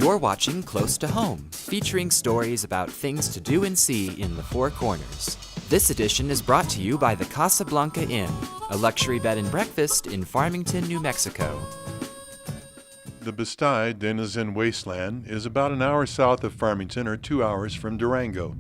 You're watching Close to Home, featuring stories about things to do and see in the Four Corners. This edition is brought to you by the Casablanca Inn, a luxury bed and breakfast in Farmington, New Mexico. The Bisti Denizen Wasteland is about an hour south of Farmington or 2 hours from Durango.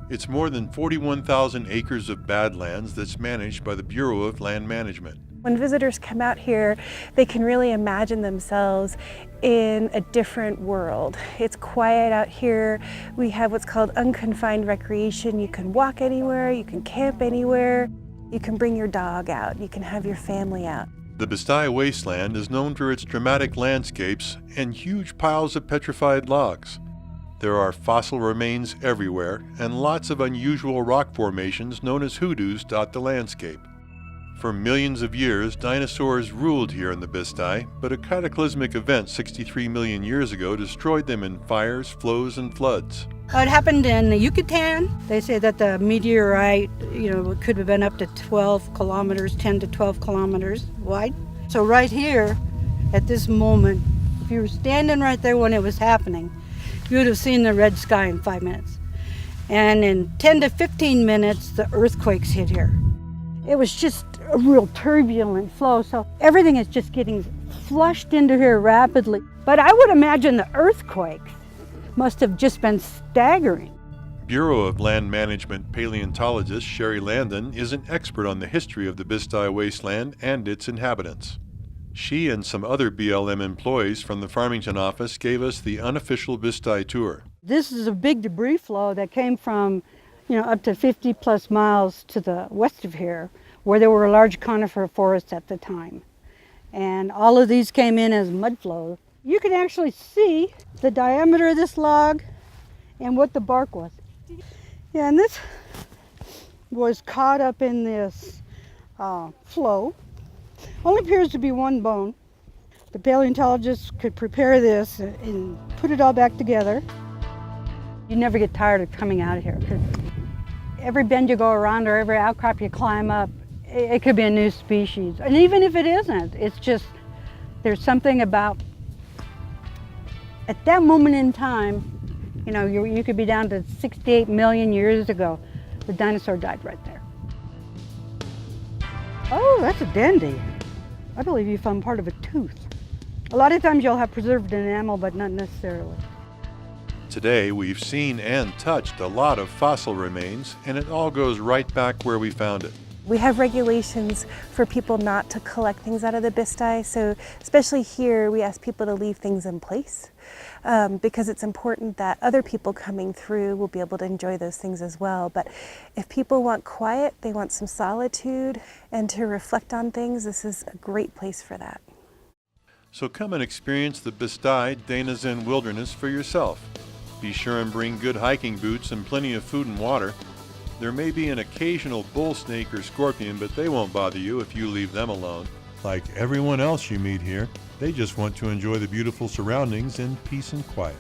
It's more than 41,000 acres of badlands that's managed by the Bureau of Land Management. When visitors come out here, they can really imagine themselves in a different world. It's quiet out here. We have what's called unconfined recreation. You can walk anywhere, you can camp anywhere, you can bring your dog out, you can have your family out. The Bisti Wasteland is known for its dramatic landscapes and huge piles of petrified logs. There are fossil remains everywhere and lots of unusual rock formations known as hoodoos dot the landscape. For millions of years, dinosaurs ruled here in the Bisti, but a cataclysmic event 63 million years ago destroyed them in fires, flows, and floods. It happened in the Yucatan. They say that the meteorite, could have been up to 12 kilometers, 10 to 12 kilometers wide. So right here, at this moment, if you were standing right there when it was happening, you would have seen the red sky in 5 minutes. And in 10 to 15 minutes, the earthquakes hit here. It was just a real turbulent flow, so everything is just getting flushed into here rapidly. But I would imagine the earthquakes must have just been staggering. Bureau of Land Management paleontologist Sherry Landon is an expert on the history of the Bisti Wasteland and its inhabitants. She and some other BLM employees from the Farmington office gave us the unofficial Bisti tour. This is a big debris flow that came from up to 50 plus miles to the west of here, where there were large conifer forests at the time. And all of these came in as mud flows. You can actually see the diameter of this log and what the bark was. Yeah, and this was caught up in this flow. Only appears to be one bone. The paleontologists could prepare this and put it all back together. You never get tired of coming out of here, because every bend you go around or every outcrop you climb up, it could be a new species. And even if it isn't, it's just, there's something about, at that moment in time, you could be down to 68 million years ago. The dinosaur died right there. Oh, that's a dandy. I believe you found part of a tooth. A lot of times you'll have preserved enamel, but not necessarily. Today, we've seen and touched a lot of fossil remains, and it all goes right back where we found it. We have regulations for people not to collect things out of the Bisti, so especially here we ask people to leave things in place because it's important that other people coming through will be able to enjoy those things as well. But if people want quiet, they want some solitude and to reflect on things, this is a great place for that. So come and experience the Bisti Denizen Wilderness for yourself. Be sure and bring good hiking boots and plenty of food and water. There may be an occasional bull snake or scorpion, but they won't bother you if you leave them alone. Like everyone else you meet here, they just want to enjoy the beautiful surroundings in peace and quiet.